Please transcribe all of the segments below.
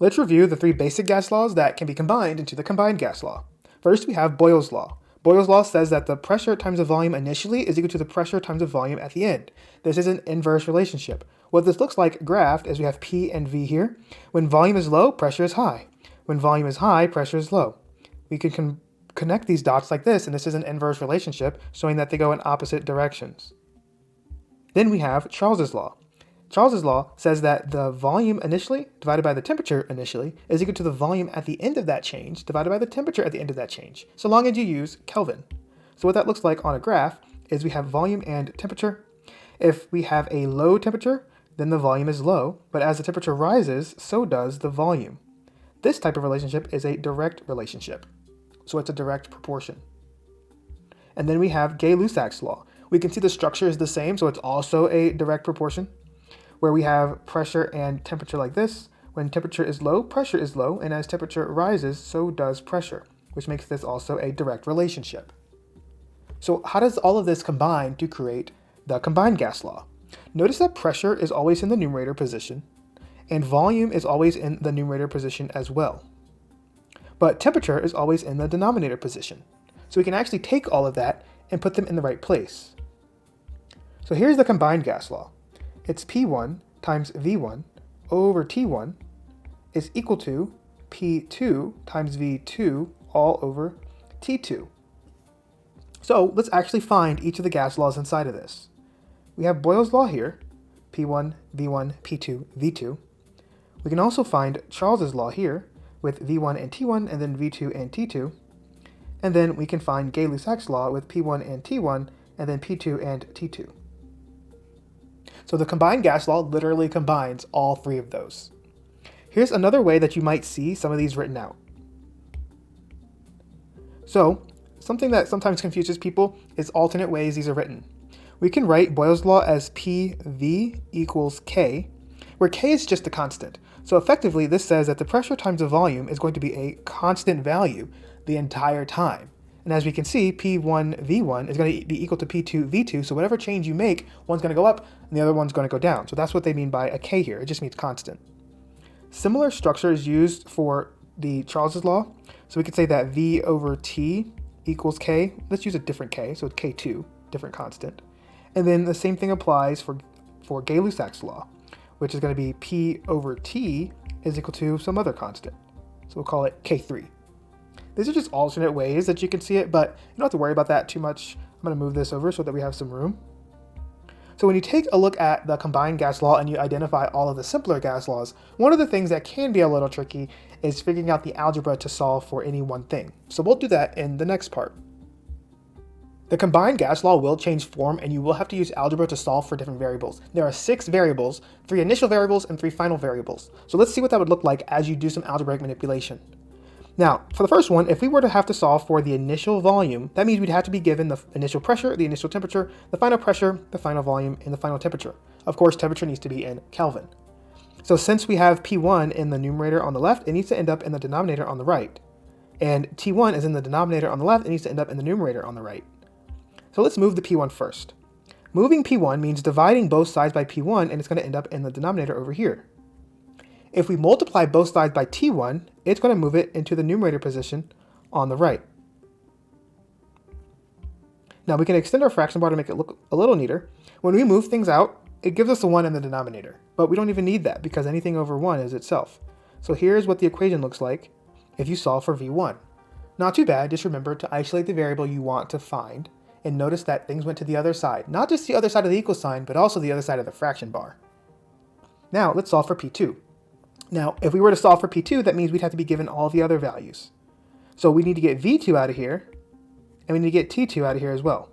Let's review the three basic gas laws that can be combined into the combined gas law. First, we have Boyle's law. Boyle's law says that the pressure times the volume initially is equal to the pressure times the volume at the end. This is an inverse relationship. What this looks like graphed is we have P and V here. When volume is low, pressure is high. When volume is high, pressure is low. We can connect these dots like this, and this is an inverse relationship showing that they go in opposite directions. Then we have Charles's law. Charles's law says that the volume initially divided by the temperature initially is equal to the volume at the end of that change divided by the temperature at the end of that change, so long as you use Kelvin. So what that looks like on a graph is we have volume and temperature. If we have a low temperature, then the volume is low, but as the temperature rises, so does the volume. This type of relationship is a direct relationship, so it's a direct proportion. And then we have Gay-Lussac's law. We can see the structure is the same, so it's also a direct proportion, where we have pressure and temperature like this. When temperature is low, pressure is low, and as temperature rises, so does pressure, which makes this also a direct relationship. So how does all of this combine to create the combined gas law? Notice that pressure is always in the numerator position, and volume is always in the numerator position as well. But temperature is always in the denominator position. So we can actually take all of that and put them in the right place. So here's the combined gas law. It's P1 times V1 over T1 is equal to P2 times V2 all over T2. So let's actually find each of the gas laws inside of this. We have Boyle's law here, P1, V1, P2, V2. We can also find Charles's law here with V1 and T1 and then V2 and T2. And then we can find Gay-Lussac's law with P1 and T1 and then P2 and T2. So the combined gas law literally combines all three of those. Here's another way that you might see some of these written out. So something that sometimes confuses people is alternate ways these are written. We can write Boyle's law as PV equals K, where K is just a constant. So effectively, this says that the pressure times the volume is going to be a constant value the entire time. And as we can see, P1V1 is going to be equal to P2V2, so whatever change you make, one's going to go up and the other one's going to go down. So that's what they mean by a K here. It just means constant. Similar structure is used for the Charles's law. So we could say that V over T equals K. Let's use a different K, so it's K2, different constant. And then the same thing applies for Gay-Lussac's law, which is going to be P over T is equal to some other constant. So we'll call it K3. These are just alternate ways that you can see it, but you don't have to worry about that too much. I'm going to move this over so that we have some room. So when you take a look at the combined gas law and you identify all of the simpler gas laws, one of the things that can be a little tricky is figuring out the algebra to solve for any one thing. So we'll do that in the next part. The combined gas law will change form, and you will have to use algebra to solve for different variables. There are 6 variables, 3 initial variables and 3 final variables. So let's see what that would look like as you do some algebraic manipulation. Now, for the first one, if we were to have to solve for the initial volume, that means we'd have to be given the initial pressure, the initial temperature, the final pressure, the final volume, and the final temperature. Of course, temperature needs to be in Kelvin. So since we have P1 in the numerator on the left, it needs to end up in the denominator on the right. And T1 is in the denominator on the left, it needs to end up in the numerator on the right. So let's move the P1 first. Moving P1 means dividing both sides by P1, and it's going to end up in the denominator over here. If we multiply both sides by T1, it's going to move it into the numerator position on the right. Now we can extend our fraction bar to make it look a little neater. When we move things out, it gives us a 1 in the denominator, but we don't even need that because anything over 1 is itself. So here's what the equation looks like if you solve for V1. Not too bad, just remember to isolate the variable you want to find, and notice that things went to the other side. Not just the other side of the equal sign, but also the other side of the fraction bar. Now let's solve for P2. Now, if we were to solve for P2, that means we'd have to be given all the other values. So we need to get V2 out of here, and we need to get T2 out of here as well.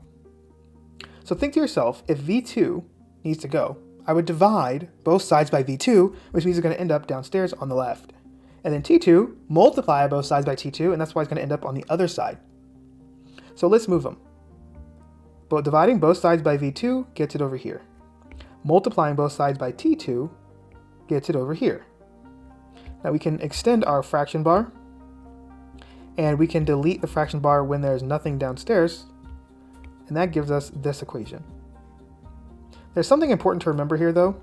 So think to yourself, if V2 needs to go, I would divide both sides by V2, which means it's going to end up downstairs on the left. And then T2, multiply both sides by T2, and that's why it's going to end up on the other side. So let's move them. But dividing both sides by V2 gets it over here. Multiplying both sides by T2 gets it over here. Now we can extend our fraction bar, and we can delete the fraction bar when there's nothing downstairs, and that gives us this equation. There's something important to remember here though.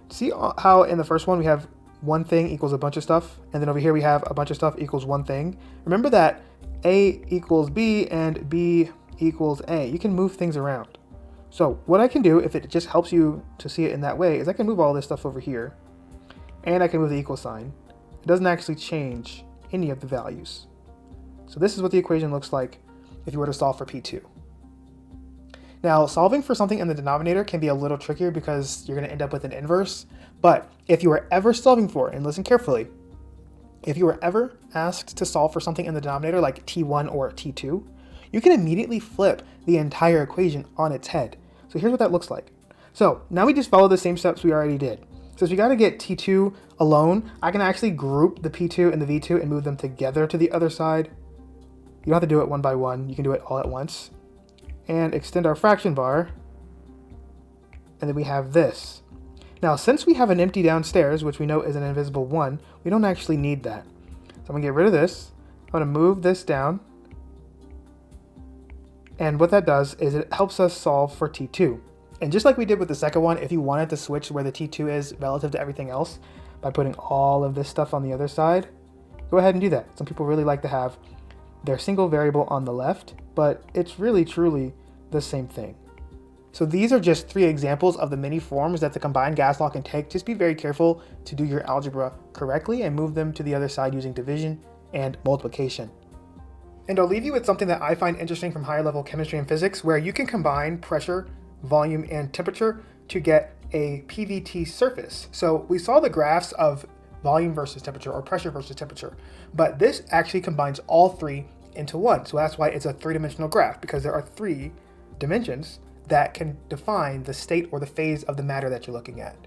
See how in the first one we have one thing equals a bunch of stuff, and then over here we have a bunch of stuff equals one thing. Remember that A equals B and B equals A. You can move things around. So what I can do, if it just helps you to see it in that way, is I can move all this stuff over here, and I can move the equal sign. It doesn't actually change any of the values. So this is what the equation looks like if you were to solve for P2. Now, solving for something in the denominator can be a little trickier because you're going to end up with an inverse. But if you were ever solving for, and listen carefully, if you were ever asked to solve for something in the denominator like T1 or T2, you can immediately flip the entire equation on its head. So here's what that looks like. So now we just follow the same steps we already did. So if we got to get T2 alone, I can actually group the P2 and the V2 and move them together to the other side. You don't have to do it one by one. You can do it all at once. And extend our fraction bar. And then we have this. Now, since we have an empty downstairs, which we know is an invisible 1, we don't actually need that. So I'm going to get rid of this. I'm going to move this down. And what that does is it helps us solve for T2. And just like we did with the second one, if you wanted to switch where the T2 is relative to everything else by putting all of this stuff on the other side, go ahead and do that. Some people really like to have their single variable on the left, but it's really truly the same thing. So these are just 3 examples of the many forms that the combined gas law can take. Just be very careful to do your algebra correctly and move them to the other side using division and multiplication. And I'll leave you with something that I find interesting from higher level chemistry and physics, where you can combine pressure, volume, and temperature to get a PVT surface. So we saw the graphs of volume versus temperature or pressure versus temperature, but this actually combines all 3 into one. So that's why it's a 3-dimensional graph, because there are 3 dimensions that can define the state or the phase of the matter that you're looking at.